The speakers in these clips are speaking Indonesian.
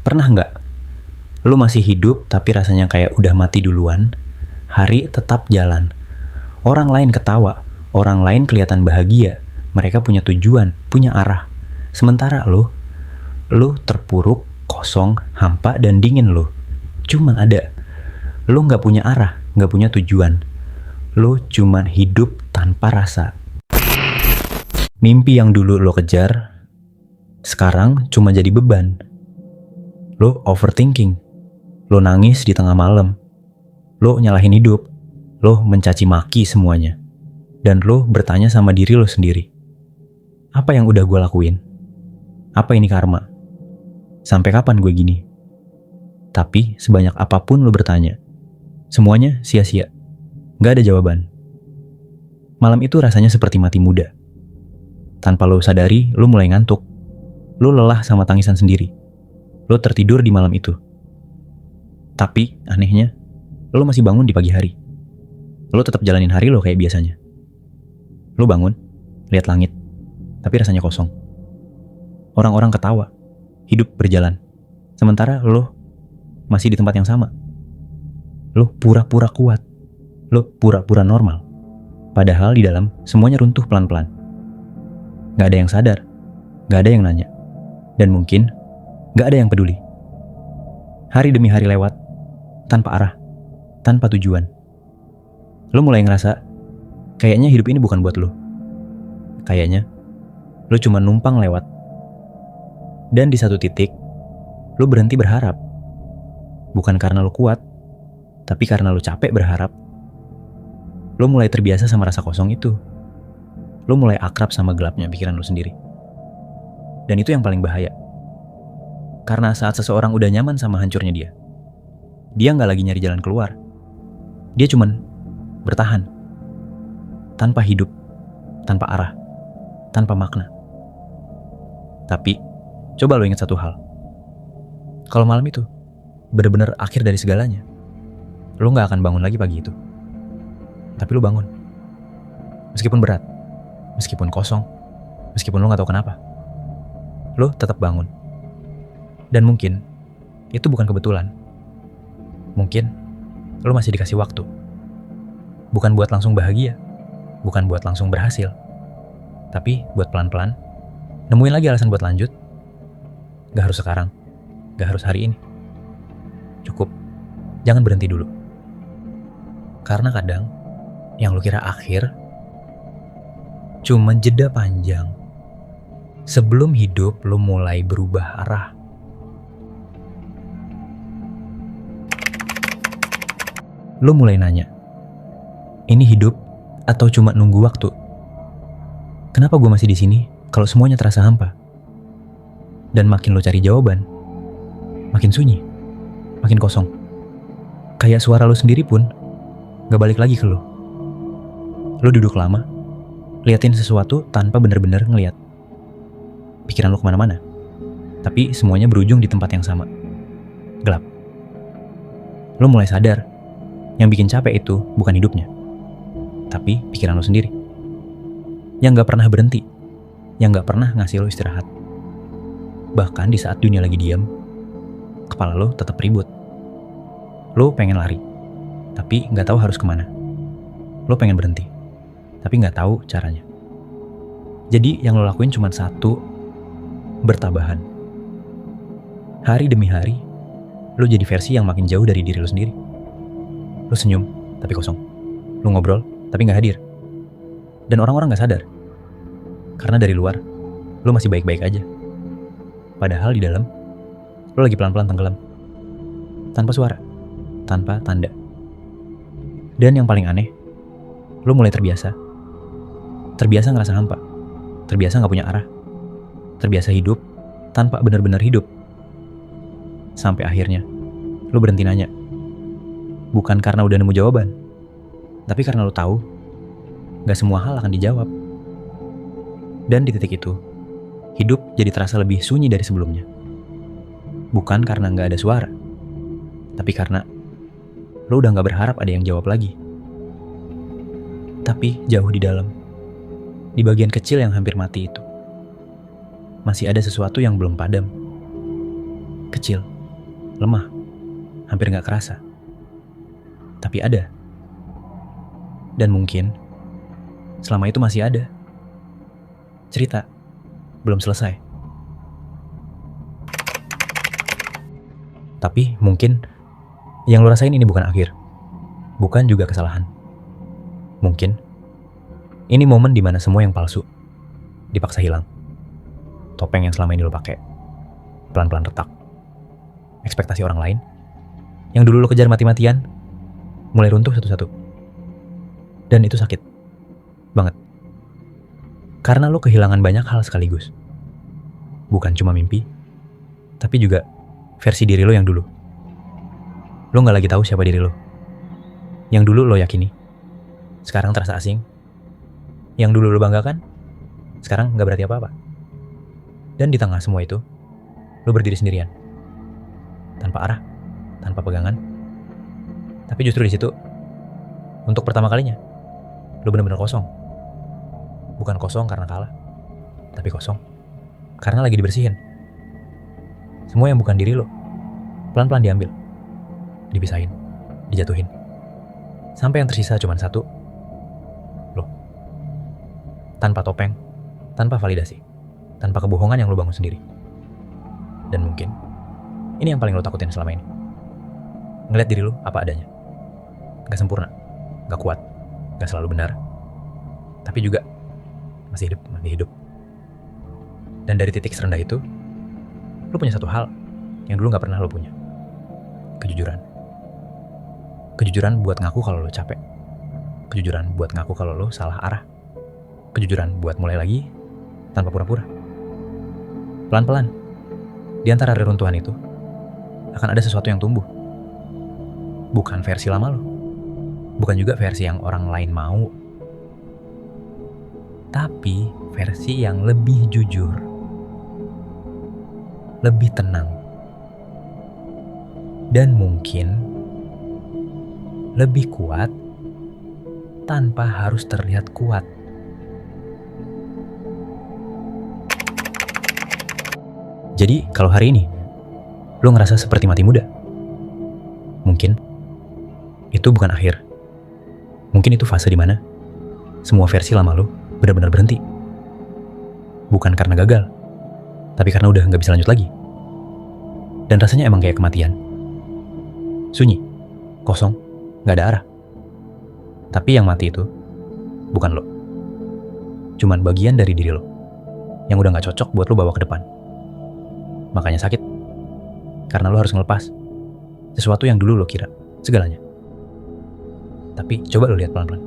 Pernah nggak lu masih hidup tapi rasanya kayak udah mati duluan? Hari tetap jalan. Orang lain ketawa, orang lain kelihatan bahagia. Mereka punya tujuan, punya arah. Sementara lu terpuruk, kosong, hampa, dan dingin lu. Cuma ada. Lu nggak punya arah, nggak punya tujuan. Lu cuma hidup tanpa rasa. Mimpi yang dulu lo kejar, sekarang cuma jadi beban. Lo overthinking. Lo nangis di tengah malam. Lo nyalahin hidup. Lo mencaci maki semuanya. Dan lo bertanya sama diri lo sendiri. Apa yang udah gue lakuin? Apa ini karma? Sampai kapan gue gini? Tapi sebanyak apapun lo bertanya, semuanya sia-sia. Gak ada jawaban. Malam itu rasanya seperti mati muda. Tanpa lo sadari, lo mulai ngantuk. Lo lelah sama tangisan sendiri. Lo tertidur di malam itu. Tapi anehnya, lo masih bangun di pagi hari. Lo tetap jalanin hari lo kayak biasanya. Lo bangun, lihat langit, tapi rasanya kosong. Orang-orang ketawa, hidup berjalan. Sementara lo masih di tempat yang sama. Lo pura-pura kuat. Lo pura-pura normal. Padahal di dalam semuanya runtuh pelan-pelan. Gak ada yang sadar, gak ada yang nanya. Dan mungkin gak ada yang peduli. Hari demi hari lewat, tanpa arah, tanpa tujuan. Lo mulai ngerasa, kayaknya hidup ini bukan buat lo. Kayaknya, lo cuma numpang lewat. Dan di satu titik, lo berhenti berharap. Bukan karena lo kuat, tapi karena lo capek berharap. Lo mulai terbiasa sama rasa kosong itu. Lo mulai akrab sama gelapnya pikiran lo sendiri. Dan itu yang paling bahaya. Karena saat seseorang udah nyaman sama hancurnya dia gak lagi nyari jalan keluar. Dia cuman bertahan. Tanpa hidup, tanpa arah, tanpa makna. Tapi, coba lo ingat satu hal. Kalau malam itu benar-benar akhir dari segalanya, lo gak akan bangun lagi pagi itu. Tapi lo bangun. Meskipun berat, meskipun kosong, meskipun lo gak tahu kenapa, lo tetap bangun. Dan mungkin itu bukan kebetulan. Mungkin lo masih dikasih waktu. Bukan buat langsung bahagia, bukan buat langsung berhasil, tapi buat pelan-pelan nemuin lagi alasan buat lanjut. Gak harus sekarang, gak harus hari ini. Cukup, jangan berhenti dulu. Karena kadang yang lo kira akhir cuma jeda panjang sebelum hidup lo mulai berubah arah. Lo mulai nanya, ini hidup atau cuma nunggu waktu? Kenapa gue masih di sini kalau semuanya terasa hampa? Dan makin lo cari jawaban, makin sunyi, makin kosong. Kayak suara lo sendiri pun gak balik lagi ke lo. Lo duduk lama, liatin sesuatu tanpa bener-bener ngeliat. Pikiran lo kemana-mana, tapi semuanya berujung di tempat yang sama, gelap. Lo mulai sadar, yang bikin capek itu bukan hidupnya, tapi pikiran lo sendiri. Yang gak pernah berhenti, yang gak pernah ngasih lo istirahat. Bahkan di saat dunia lagi diam, kepala lo tetap ribut. Lo pengen lari, tapi gak tahu harus kemana. Lo pengen berhenti, tapi gak tahu caranya. Jadi yang lo lakuin cuma satu, bertabahan. Hari demi hari, lo jadi versi yang makin jauh dari diri lo sendiri. Lo senyum, tapi kosong. Lo ngobrol, tapi gak hadir. Dan orang-orang gak sadar. Karena dari luar, lo masih baik-baik aja. Padahal di dalam, lo lagi pelan-pelan tenggelam. Tanpa suara, tanpa tanda. Dan yang paling aneh, lo mulai terbiasa. Terbiasa ngerasa hampa. Terbiasa gak punya arah. Terbiasa hidup tanpa benar-benar hidup. Sampai akhirnya, lo berhenti nanya. Bukan karena udah nemu jawaban, tapi karena lo tahu gak semua hal akan dijawab. Dan di titik itu, hidup jadi terasa lebih sunyi dari sebelumnya. Bukan karena gak ada suara, tapi karena lo udah gak berharap ada yang jawab lagi. Tapi jauh di dalam, di bagian kecil yang hampir mati itu, masih ada sesuatu yang belum padam. Kecil, lemah, hampir gak kerasa. Tapi ada. Dan mungkin selama itu masih ada. Cerita belum selesai. Tapi mungkin yang lo rasain ini bukan akhir. Bukan juga kesalahan. Mungkin ini momen dimana semua yang palsu dipaksa hilang. Topeng yang selama ini lo pakai pelan-pelan retak. Ekspektasi orang lain yang dulu lo kejar mati-matian mulai runtuh satu-satu. Dan itu sakit banget. Karena lo kehilangan banyak hal sekaligus. Bukan cuma mimpi, tapi juga versi diri lo yang dulu. Lo gak lagi tahu siapa diri lo. Yang dulu lo yakini, sekarang terasa asing. Yang dulu lo banggakan, sekarang gak berarti apa-apa. Dan di tengah semua itu, lo berdiri sendirian. Tanpa arah, tanpa pegangan. Tapi justru di situ, untuk pertama kalinya, lo benar-benar kosong. Bukan kosong karena kalah, tapi kosong karena lagi dibersihin. Semua yang bukan diri lo, pelan-pelan diambil, dipisahin, dijatuhin. Sampai yang tersisa cuma satu, lo. Tanpa topeng, tanpa validasi, tanpa kebohongan yang lo bangun sendiri. Dan mungkin, ini yang paling lo takutin selama ini. Ngeliat diri lo apa adanya. Gak sempurna, gak kuat, gak selalu benar. Tapi juga masih hidup. Dan dari titik serendah itu, lo punya satu hal yang dulu gak pernah lo punya. Kejujuran. Kejujuran buat ngaku kalau lo capek. Kejujuran buat ngaku kalau lo salah arah. Kejujuran buat mulai lagi tanpa pura-pura. Pelan-pelan, di antara reruntuhan itu, akan ada sesuatu yang tumbuh. Bukan versi lama lo. Bukan juga versi yang orang lain mau. Tapi versi yang lebih jujur, lebih tenang, dan mungkin lebih kuat tanpa harus terlihat kuat. Jadi kalau hari ini lo ngerasa seperti mati muda, mungkin itu bukan akhir. Mungkin itu fase dimana semua versi lama lo benar-benar berhenti. Bukan karena gagal, tapi karena udah gak bisa lanjut lagi. Dan rasanya emang kayak kematian. Sunyi, kosong, gak ada arah. Tapi yang mati itu bukan lo. Cuman bagian dari diri lo yang udah gak cocok buat lo bawa ke depan. Makanya sakit. Karena lo harus ngelepas sesuatu yang dulu lo kira segalanya. Tapi coba lo lihat pelan-pelan.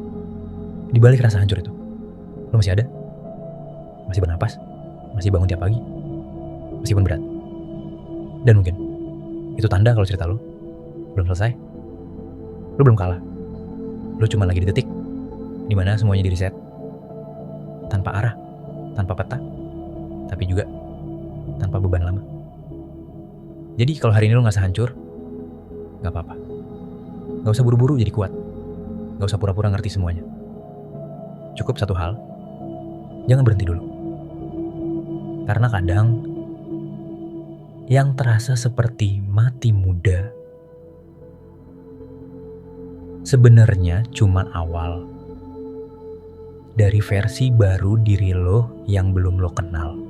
Di balik rasa hancur itu, lo masih ada, masih bernapas, masih bangun tiap pagi, meskipun berat. Dan mungkin itu tanda kalau cerita lo belum selesai. Lo belum kalah. Lo cuma lagi di titik dimana semuanya di reset, tanpa arah, tanpa peta, tapi juga tanpa beban lama. Jadi kalau hari ini lo ngerasa hancur, gak apa-apa. Gak usah buru-buru jadi kuat. Gak usah pura-pura ngerti semuanya. Cukup satu hal, jangan berhenti dulu. Karena kadang yang terasa seperti mati muda sebenarnya cuma awal dari versi baru diri lo yang belum lo kenal.